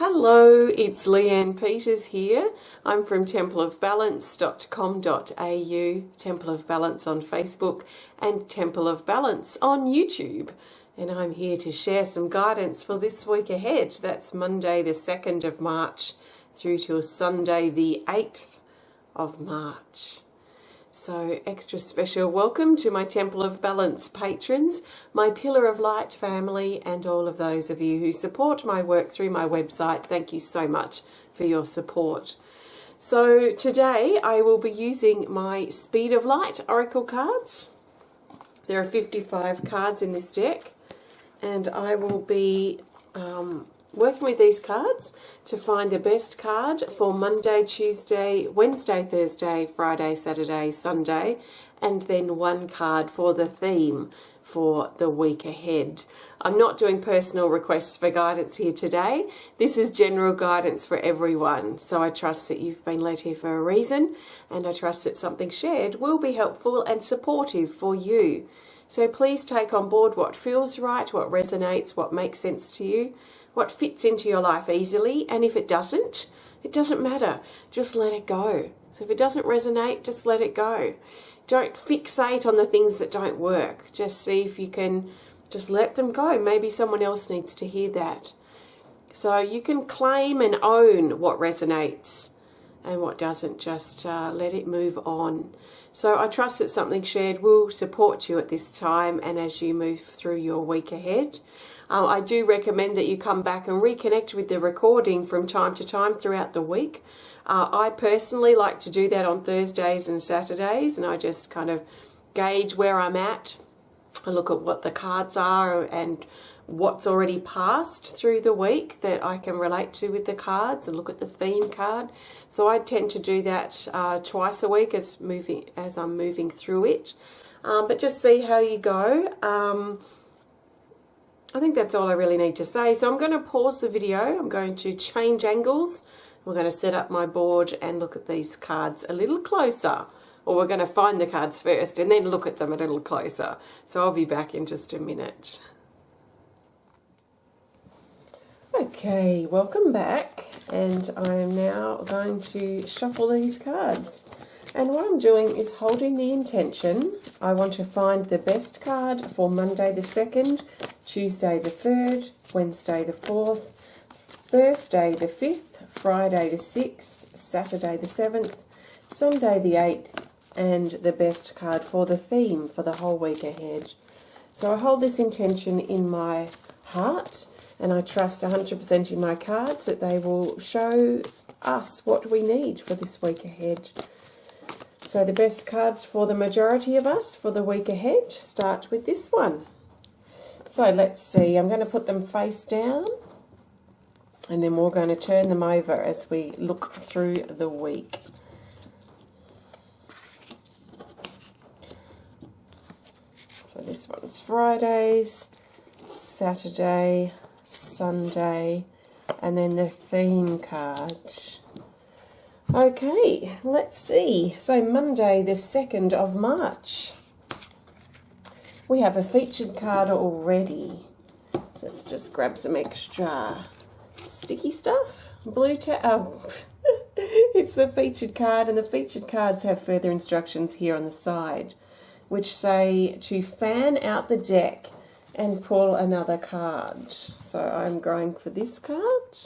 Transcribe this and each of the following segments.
Hello, it's Leanne Peters here. I'm from templeofbalance.com.au, Temple of Balance on Facebook and Temple of Balance on YouTube. And I'm here to share some guidance for this week ahead. That's Monday the 2nd of March through till Sunday the 8th of March. So extra special welcome to my Temple of Balance patrons, my Pillar of Light family, and all of those of you who support my work through my website. Thank you so much for your support. So today I will be using my Speed of Light Oracle cards. There are 55 cards in this deck, and I will be working with these cards to find the best card for Monday, Tuesday, Wednesday, Thursday, Friday, Saturday, Sunday, and then one card for the theme for the week ahead. I'm not doing personal requests for guidance here today. This is general guidance for everyone. So I trust that you've been led here for a reason, and I trust that something shared will be helpful and supportive for you. So please take on board what feels right, what resonates, what makes sense to you, what fits into your life easily, and if it doesn't matter. Just let it go. So if it doesn't resonate, just let it go. Don't fixate on the things that don't work. Just see if you can just let them go. Maybe someone else needs to hear that. So you can claim and own what resonates and what doesn't. Just let it move on. So I trust that something shared will support you at this time and as you move through your week ahead. I do recommend that you come back and reconnect with the recording from time to time throughout the week. I personally like to do that on Thursdays and Saturdays, and I just kind of gauge where I'm at. I look at what the cards are and what's already passed through the week that I can relate to with the cards, and look at the theme card. So I tend to do that twice a week as I'm moving through it. But just see how you go. I think that's all I really need to say. So I'm going to pause the video. I'm going to change angles. We're going to set up my board and look at these cards a little closer. Or we're going to find the cards first and then look at them a little closer. So I'll be back in just a minute. Okay, welcome back. And I am now going to shuffle these cards. And what I'm doing is holding the intention. I want to find the best card for Monday the 2nd, Tuesday the 3rd, Wednesday the 4th, Thursday the 5th, Friday the 6th, Saturday the 7th, Sunday the 8th, and the best card for the theme for the whole week ahead. So I hold this intention in my heart, and I trust 100% in my cards that they will show us what we need for this week ahead. So the best cards for the majority of us for the week ahead start with this one. So let's see, I'm going to put them face down, and then we're going to turn them over as we look through the week. So this one's Fridays, Saturday, Sunday, and then the theme card. Okay, let's see. So Monday the 2nd of March. We have a featured card already. So let's just grab some extra sticky stuff. It's the featured card, and the featured cards have further instructions here on the side, which say to fan out the deck and pull another card. So I'm going for this card,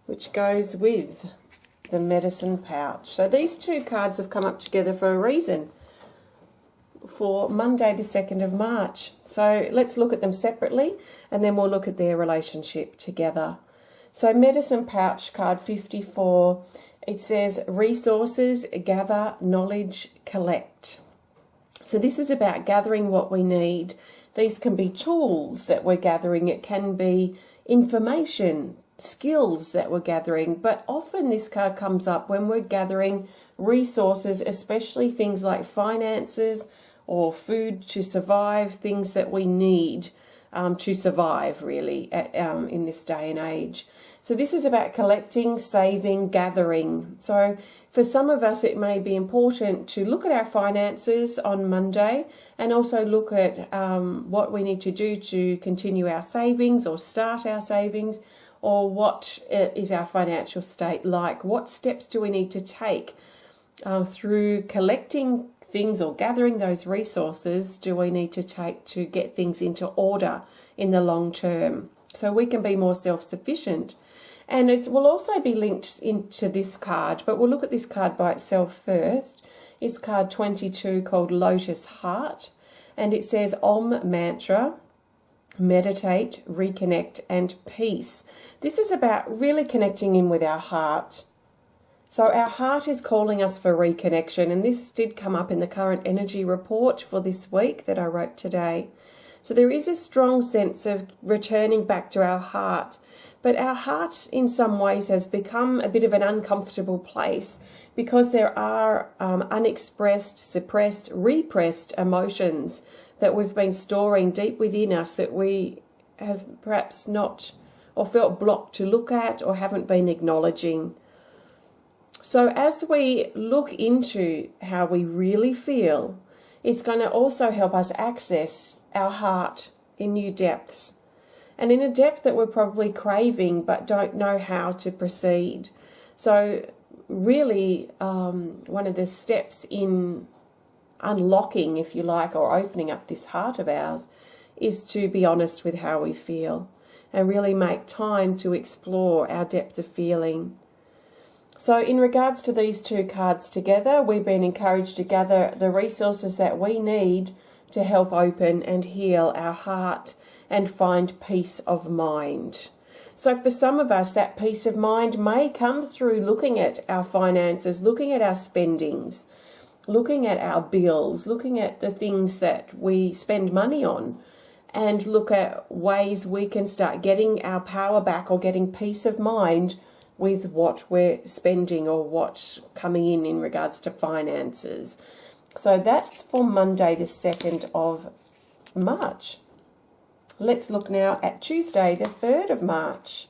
which goes with the medicine pouch. So these two cards have come up together for a reason for Monday the 2nd of March. So let's look at them separately, and then we'll look at their relationship together. So medicine pouch card 54, it says resources, gather, knowledge, collect. So this is about gathering what we need. These can be tools that we're gathering. It can be information, skills that we're gathering. But often this card comes up when we're gathering resources, especially things like finances or food to survive, things that we need to survive really in this day and age. So this is about collecting, saving, gathering. So for some of us, it may be important to look at our finances on Monday and also look at what we need to do to continue our savings or start our savings, or what is our financial state like? What steps do we need to take through collecting things or gathering those resources do we need to take to get things into order in the long term so we can be more self-sufficient? And it will also be linked into this card, but we'll look at this card by itself first. It's card 22 called Lotus Heart, and it says Om Mantra, meditate, reconnect, and peace. This is about really connecting in with our heart. So our heart is calling us for reconnection, and this did come up in the current energy report for this week that I wrote today. So there is a strong sense of returning back to our heart, but our heart in some ways has become a bit of an uncomfortable place because there are unexpressed, suppressed, repressed emotions that we've been storing deep within us that we have perhaps not or felt blocked to look at or haven't been acknowledging. So as we look into how we really feel, it's going to also help us access our heart in new depths, and in a depth that we're probably craving but don't know how to proceed. So really one of the steps in unlocking, if you like, or opening up this heart of ours is to be honest with how we feel and really make time to explore our depth of feeling. So in regards to these two cards together, we've been encouraged to gather the resources that we need to help open and heal our heart and find peace of mind. So for some of us, that peace of mind may come through looking at our finances, looking at our spendings, looking at our bills, looking at the things that we spend money on, and look at ways we can start getting our power back or getting peace of mind with what we're spending or what's coming in regards to finances. So that's for Monday the 2nd of March. Let's look now at Tuesday the 3rd of March.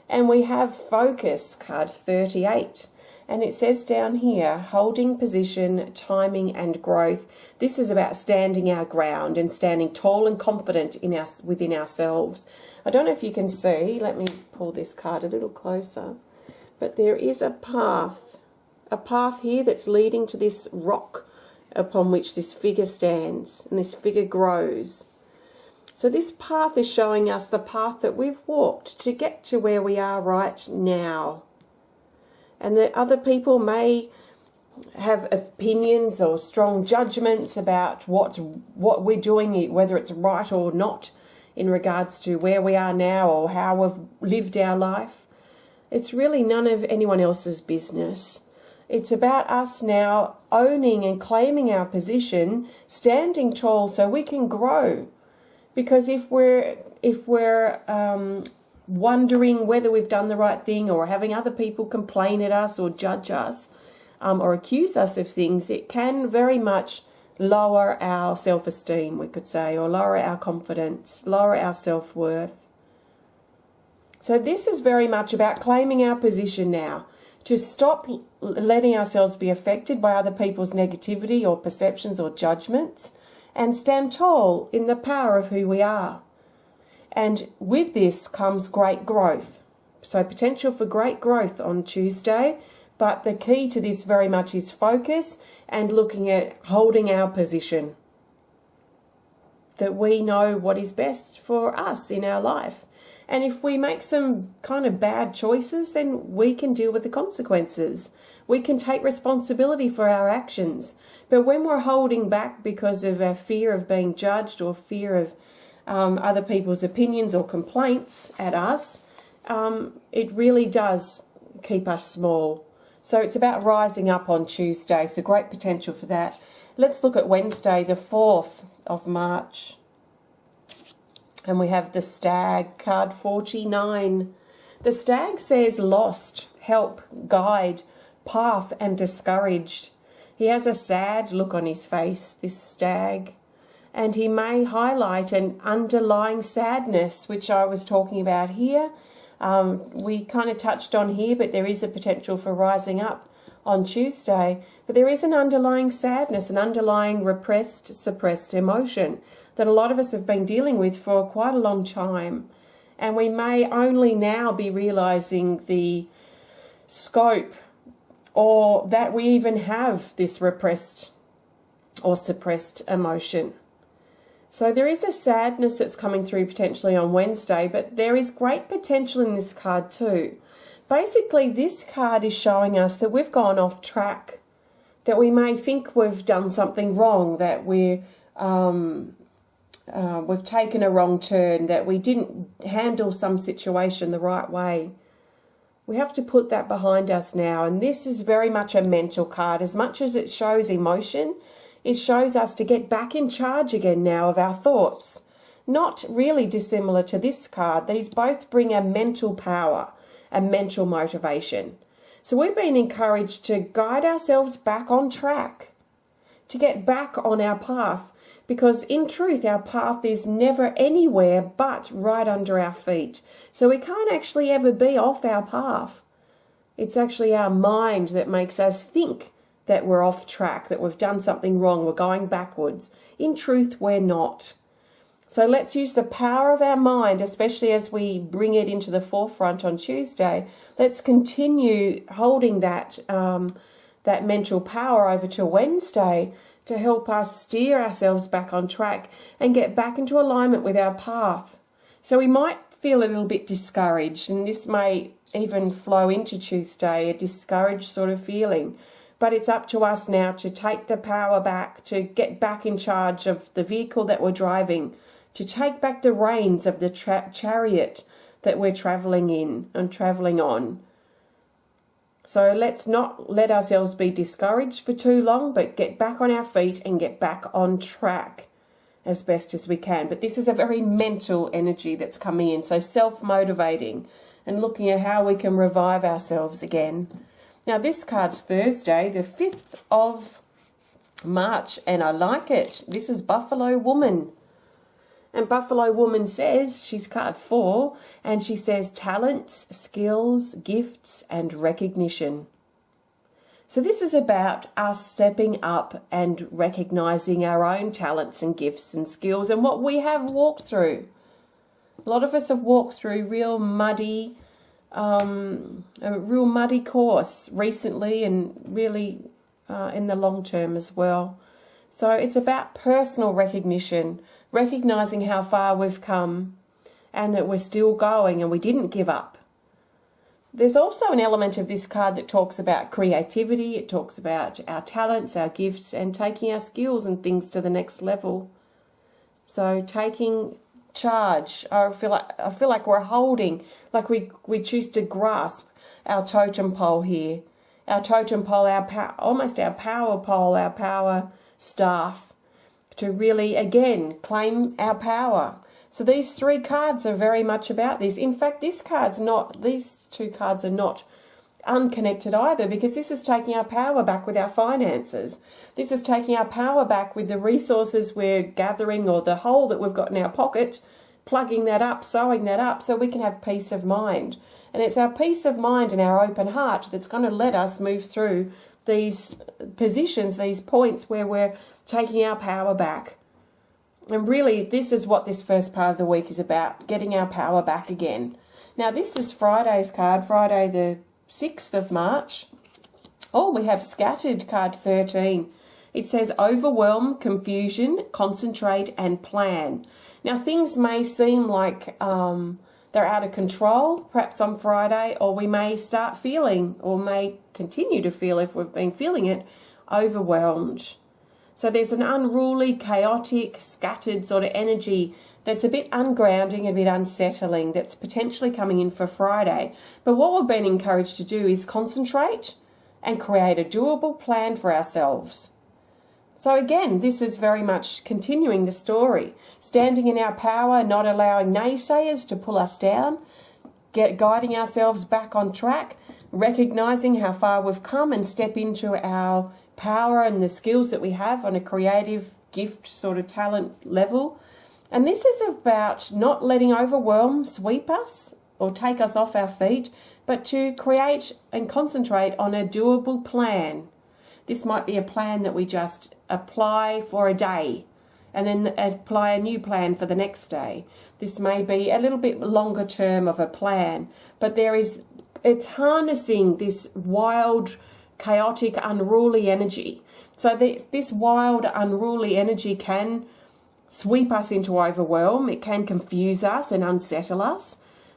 And we have Focus, card 38. And it says down here, holding position, timing and growth. This is about standing our ground and standing tall and confident within ourselves. I don't know if you can see, let me pull this card a little closer, but there is a path here that's leading to this rock upon which this figure stands, and this figure grows. So this path is showing us the path that we've walked to get to where we are right now. And that other people may have opinions or strong judgments about what we're doing, whether it's right or not, in regards to where we are now or how we've lived our life. It's really none of anyone else's business. It's about us now owning and claiming our position, standing tall so we can grow. Because if we're wondering whether we've done the right thing or having other people complain at us or judge us or accuse us of things, it can very much lower our self-esteem, we could say, or lower our confidence, lower our self-worth. So this is very much about claiming our position now, to stop letting ourselves be affected by other people's negativity or perceptions or judgments, and stand tall in the power of who we are. And with this comes great growth. So potential for great growth on Tuesday, but the key to this very much is focus and looking at holding our position. That we know what is best for us in our life. And if we make some kind of bad choices, then we can deal with the consequences. We can take responsibility for our actions. But when we're holding back because of our fear of being judged or fear of other people's opinions or complaints at us, it really does keep us small. So it's about rising up on Tuesday. So great potential for that. Let's look at Wednesday, the 4th of March. And we have the Stag, card 49. The Stag says lost, help, guide, path and discouraged. He has a sad look on his face, this Stag. And he may highlight an underlying sadness, which I was talking about here. We kind of touched on here, but there is a potential for rising up on Tuesday. But there is an underlying sadness, an underlying repressed, suppressed emotion that a lot of us have been dealing with for quite a long time. And we may only now be realizing the scope, or that we even have this repressed or suppressed emotion. So there is a sadness that's coming through potentially on Wednesday, but there is great potential in this card too. Basically, this card is showing us that we've gone off track, that we may think we've done something wrong, that we've taken a wrong turn, that we didn't handle some situation the right way. We have to put that behind us now, and this is very much a mental card. As much as it shows emotion, it shows us to get back in charge again now of our thoughts. Not really dissimilar to this card. These both bring a mental power, a mental motivation. So we've been encouraged to guide ourselves back on track, to get back on our path, because in truth our path is never anywhere but right under our feet. So we can't actually ever be off our path. It's actually our mind that makes us think that we're off track, that we've done something wrong, we're going backwards. In truth, we're not. So let's use the power of our mind, especially as we bring it into the forefront on Tuesday. Let's continue holding that mental power over to Wednesday to help us steer ourselves back on track and get back into alignment with our path. So we might feel a little bit discouraged, and this may even flow into Tuesday, a discouraged sort of feeling. But it's up to us now to take the power back, to get back in charge of the vehicle that we're driving, to take back the reins of the chariot that we're traveling in and traveling on. So let's not let ourselves be discouraged for too long, but get back on our feet and get back on track as best as we can. But this is a very mental energy that's coming in, so self-motivating and looking at how we can revive ourselves again. Now this card's Thursday, the 5th of March, and I like it. This is Buffalo Woman. And Buffalo Woman says, she's card 4, and she says talents, skills, gifts, and recognition. So this is about us stepping up and recognizing our own talents and gifts and skills and what we have walked through. A lot of us have walked through a real muddy course recently, and really in the long term as well. So it's about personal recognition, recognizing how far we've come and that we're still going and we didn't give up. There's also an element of this card that talks about creativity. It talks about our talents, our gifts, and taking our skills and things to the next level. So taking charge. I feel like we're holding, like we choose to grasp our totem pole here. Our totem pole, almost our power pole, our power staff, to really again claim our power. So these 3 cards are very much about this. In fact, these 2 cards are not unconnected either, because this is taking our power back with our finances. This is taking our power back with the resources we're gathering, or the hole that we've got in our pocket, plugging that up, sewing that up so we can have peace of mind. And it's our peace of mind and our open heart that's going to let us move through these positions, these points where we're taking our power back. And really, this is what this first part of the week is about, getting our power back again. Now, this is Friday's card, Friday the 6th of March. Oh, we have Scattered, card 13. It says overwhelm, confusion, concentrate, and plan. Now, things may seem like they're out of control, perhaps on Friday, or we may start feeling, or may continue to feel, if we've been feeling it, overwhelmed. So there's an unruly, chaotic, scattered sort of energy that's a bit ungrounding, a bit unsettling, that's potentially coming in for Friday. But what we've been encouraged to do is concentrate and create a doable plan for ourselves. So again, this is very much continuing the story, standing in our power, not allowing naysayers to pull us down, guiding ourselves back on track, recognizing how far we've come, and step into our power and the skills that we have on a creative gift sort of talent level. And this is about not letting overwhelm sweep us or take us off our feet, but to create and concentrate on a doable plan. This might be a plan that we just apply for a day and then apply a new plan for the next day. This may be a little bit longer term of a plan, but it's harnessing this wild, chaotic, unruly energy. So this wild, unruly energy can sweep us into overwhelm. It can confuse us and unsettle us,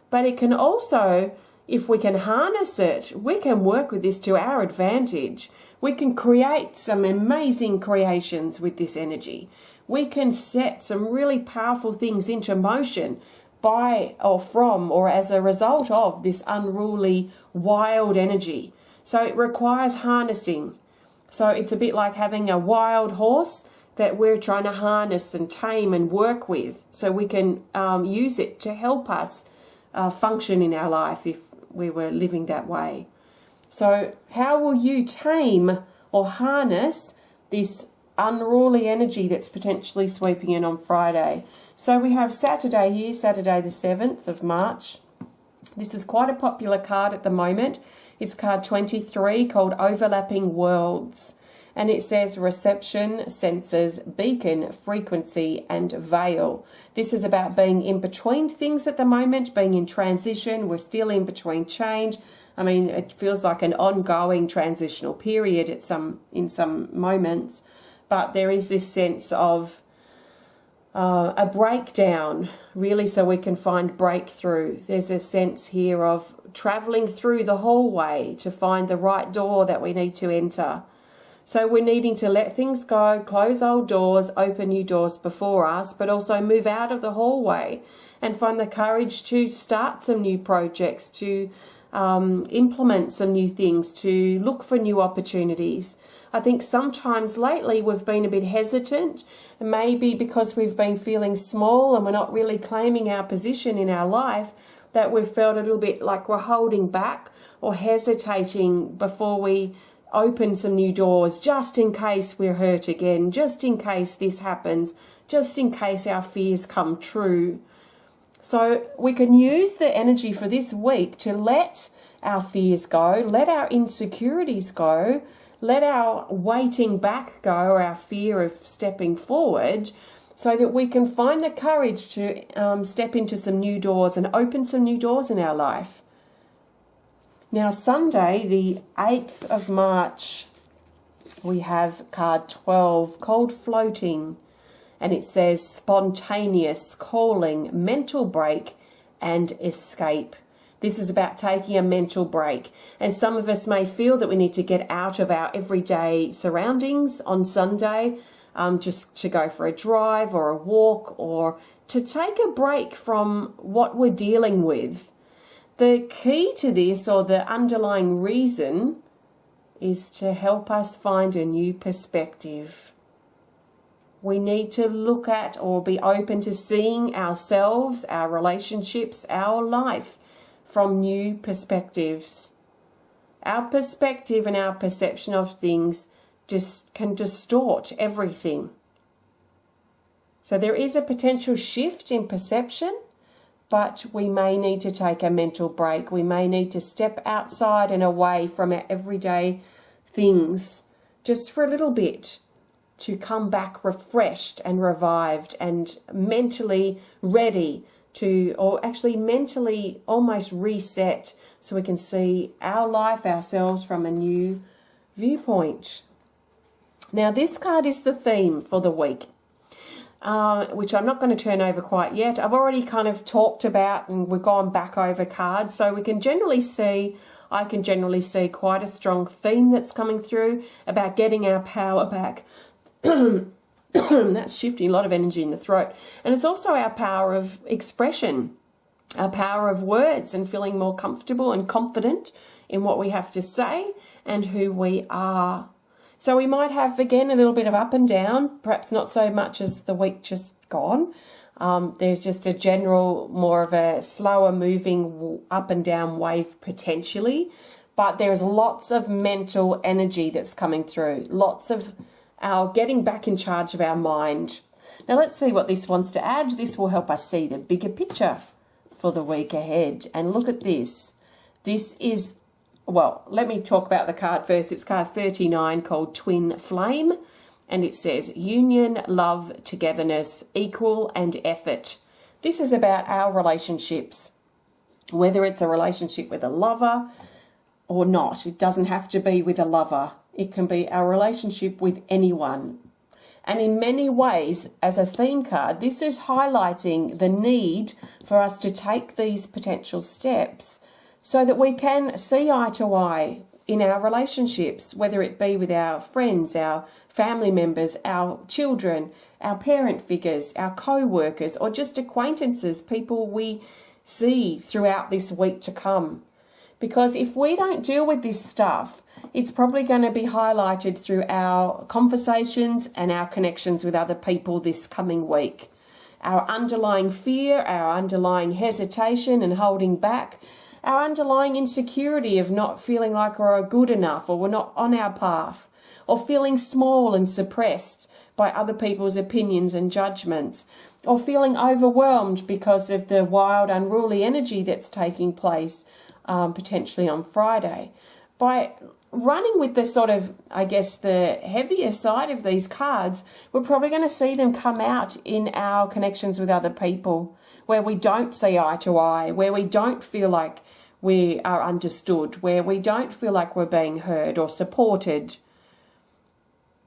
but it can also, if we can harness it, we can work with this to our advantage. We can create some amazing creations with this energy. We can set some really powerful things into motion by or from or as a result of this unruly, wild energy. So it requires harnessing. So it's a bit like having a wild horse that we're trying to harness and tame and work with, so we can use it to help us function in our life if we were living that way. So how will you tame or harness this unruly energy that's potentially sweeping in on Friday? So we have Saturday here, Saturday the 7th of March. This is quite a popular card at the moment. It's card 23, called Overlapping Worlds. And it says reception, senses, beacon, frequency, and veil. This is about being in between things at the moment, being in transition. We're still in between change. I mean, it feels like an ongoing transitional period in some moments. But there is this sense of a breakdown, really, so we can find breakthrough. There's a sense here of travelling through the hallway to find the right door that we need to enter. So we're needing to let things go, close old doors, open new doors before us, but also move out of the hallway and find the courage to start some new projects, to implement some new things, to look for new opportunities. I think sometimes lately we've been a bit hesitant, maybe because we've been feeling small and we're not really claiming our position in our life, that we've felt a little bit like we're holding back or hesitating before we open some new doors, just in case we're hurt again, just in case this happens, just in case our fears come true. So we can use the energy for this week to let our fears go, let our insecurities go, let our waiting back go, or our fear of stepping forward, so that we can find the courage to step into some new doors and open some new doors in our life. Now, Sunday, the 8th of March, we have card 12, called Floating, and it says spontaneous, calling, mental break, and escape. This is about taking a mental break. And some of us may feel that we need to get out of our everyday surroundings on Sunday, just to go for a drive or a walk, or to take a break from what we're dealing with. The key to this, or the underlying reason, is to help us find a new perspective. We need to look at or be open to seeing ourselves, our relationships, our life from new perspectives. Our perspective and our perception of things just can distort everything. So there is a potential shift in perception, but we may need to take a mental break. We may need to step outside and away from our everyday things just for a little bit, to come back refreshed and revived and mentally ready to, or actually mentally almost reset, so we can see our life, ourselves from a new viewpoint. Now, this card is the theme for the week, which I'm not going to turn over quite yet. I've already kind of talked about, and we've gone back over cards, so we can generally see, I can generally see quite a strong theme that's coming through about getting our power back. That's shifting a lot of energy in the throat. And it's also our power of expression, our power of words, and feeling more comfortable and confident in what we have to say and who we are. So we might have, again, a little bit of up and down, perhaps not so much as the week just gone. There's just a general, more of a slower moving up and down wave potentially, but there's lots of mental energy that's coming through, lots of our getting back in charge of our mind. Now let's see what this wants to add. This will help us see the bigger picture for the week ahead. And look at this. This is, well, let me talk about the card first. It's card 39, called Twin Flame. And it says union, love, togetherness, equal and effort. This is about our relationships, whether it's a relationship with a lover or not. It doesn't have to be with a lover. It can be our relationship with anyone. And in many ways, as a theme card, this is highlighting the need for us to take these potential steps so that we can see eye to eye in our relationships, whether it be with our friends, our family members, our children, our parent figures, our co-workers, or just acquaintances, people we see throughout this week to come. Because if we don't deal with this stuff, it's probably going to be highlighted through our conversations and our connections with other people this coming week. Our underlying fear, our underlying hesitation and holding back, our underlying insecurity of not feeling like we're good enough or we're not on our path, or feeling small and suppressed by other people's opinions and judgments, or feeling overwhelmed because of the wild, unruly energy that's taking place potentially on Friday. By running with the sort of, I guess, the heavier side of these cards, we're probably going to see them come out in our connections with other people, where we don't see eye to eye, where we don't feel like we are understood, where we don't feel like we're being heard or supported.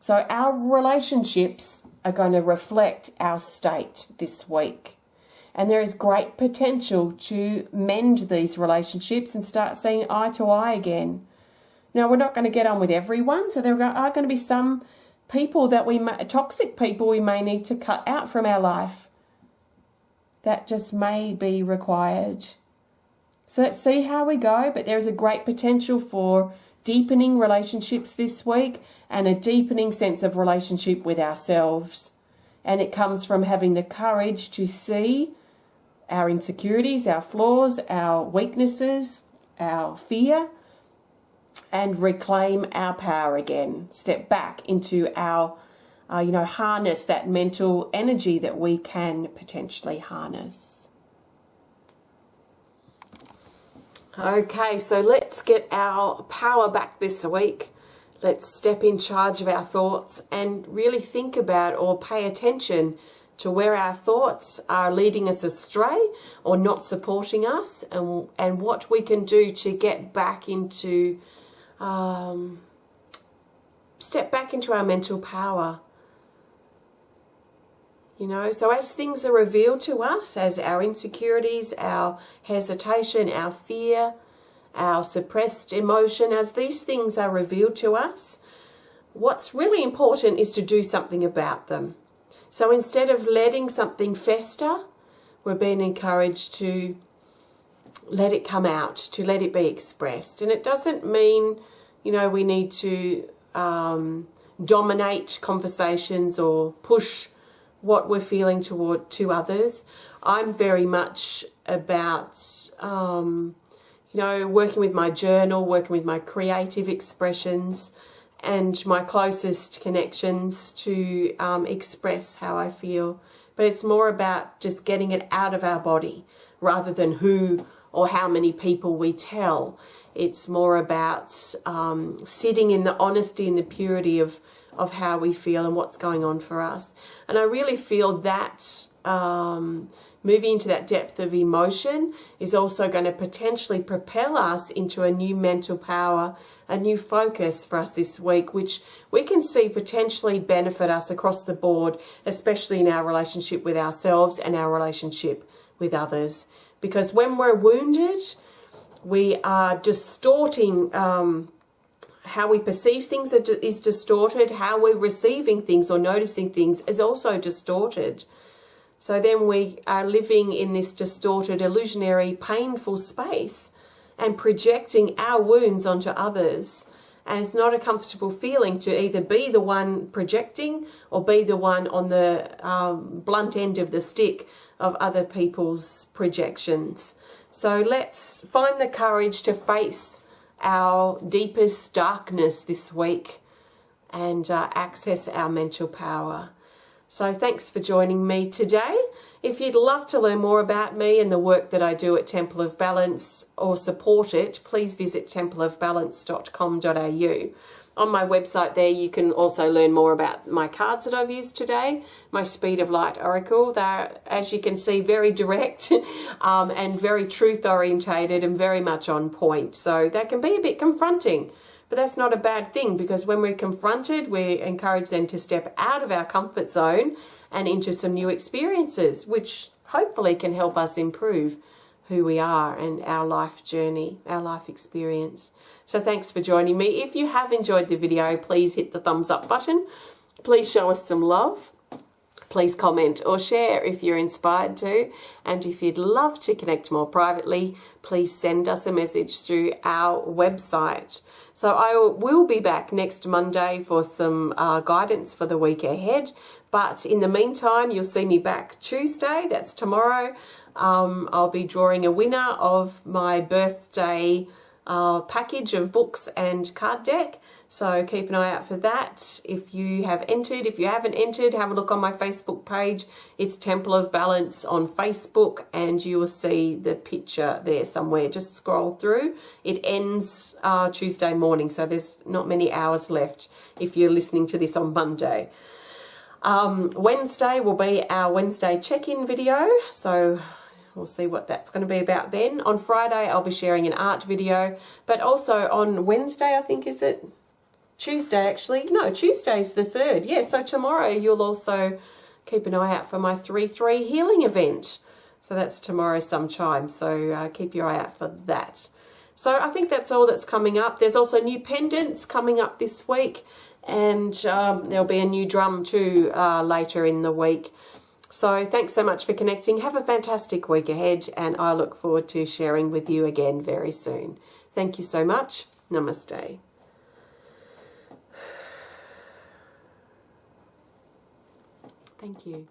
So our relationships are going to reflect our state this week. And there is great potential to mend these relationships and start seeing eye to eye again. Now, we're not going to get on with everyone, so there are going to be some people that toxic people we may need to cut out from our life. That just may be required. So let's see how we go, but there is a great potential for deepening relationships this week and a deepening sense of relationship with ourselves. And it comes from having the courage to see our insecurities, our flaws, our weaknesses, our fear, and reclaim our power again. Step back into our, harness that mental energy that we can potentially harness. Okay, so let's get our power back this week. Let's step in charge of our thoughts and really think about or pay attention to where our thoughts are leading us astray or not supporting us, and what we can do to get back into, step back into our mental power. So as things are revealed to us, as our insecurities, our hesitation, our fear, our suppressed emotion, as these things are revealed to us, what's really important is to do something about them. So instead of letting something fester, we're being encouraged to let it come out, to let it be expressed. And it doesn't mean, we need to dominate conversations or push what we're feeling to others. I'm very much about, working with my journal, working with my creative expressions and my closest connections to express how I feel. But it's more about just getting it out of our body rather than who or how many people we tell. It's more about sitting in the honesty and the purity of how we feel and what's going on for us. And I really feel that moving into that depth of emotion is also going to potentially propel us into a new mental power, a new focus for us this week, which we can see potentially benefit us across the board, especially in our relationship with ourselves and our relationship with others. Because when we're wounded, we are distorting how we perceive things is distorted, how we're receiving things or noticing things is also distorted. So then we are living in this distorted, illusionary, painful space and projecting our wounds onto others. And it's not a comfortable feeling to either be the one projecting or be the one on the blunt end of the stick of other people's projections. So let's find the courage to face our deepest darkness this week and access our mental power. So thanks for joining me today. If you'd love to learn more about me and the work that I do at Temple of Balance or support it, please visit templeofbalance.com.au. On my website there, you can also learn more about my cards that I've used today, my Speed of Light Oracle. They're, as you can see, very direct and very truth orientated and very much on point. So they can be a bit confronting, but that's not a bad thing, because when we're confronted, we encourage them to step out of our comfort zone and into some new experiences, which hopefully can help us improve who we are and our life journey, our life experience. So thanks for joining me. If you have enjoyed the video, please hit the thumbs up button. Please show us some love. Please comment or share if you're inspired to. And if you'd love to connect more privately, please send us a message through our website. So I will be back next Monday for some guidance for the week ahead. But in the meantime, you'll see me back Tuesday. That's tomorrow. I'll be drawing a winner of my birthday package of books and card deck. So keep an eye out for that. If you have entered, if you haven't entered, have a look on my Facebook page. It's Temple of Balance on Facebook, and you will see the picture there somewhere. Just scroll through. It ends Tuesday morning, so there's not many hours left if you're listening to this on Monday. Wednesday will be our Wednesday check-in video, so we'll see what that's going to be about then. On Friday, I'll be sharing an art video, but also on Wednesday, I think, is it? Tuesday, actually. No, Tuesday's the 3rd. Yeah, so tomorrow you'll also keep an eye out for my 3-3 healing event. So that's tomorrow sometime, so keep your eye out for that. So I think that's all that's coming up. There's also new pendants coming up this week, and there'll be a new drum too later in the week. So thanks so much for connecting. Have a fantastic week ahead, and I look forward to sharing with you again very soon. Thank you so much. Namaste. Thank you.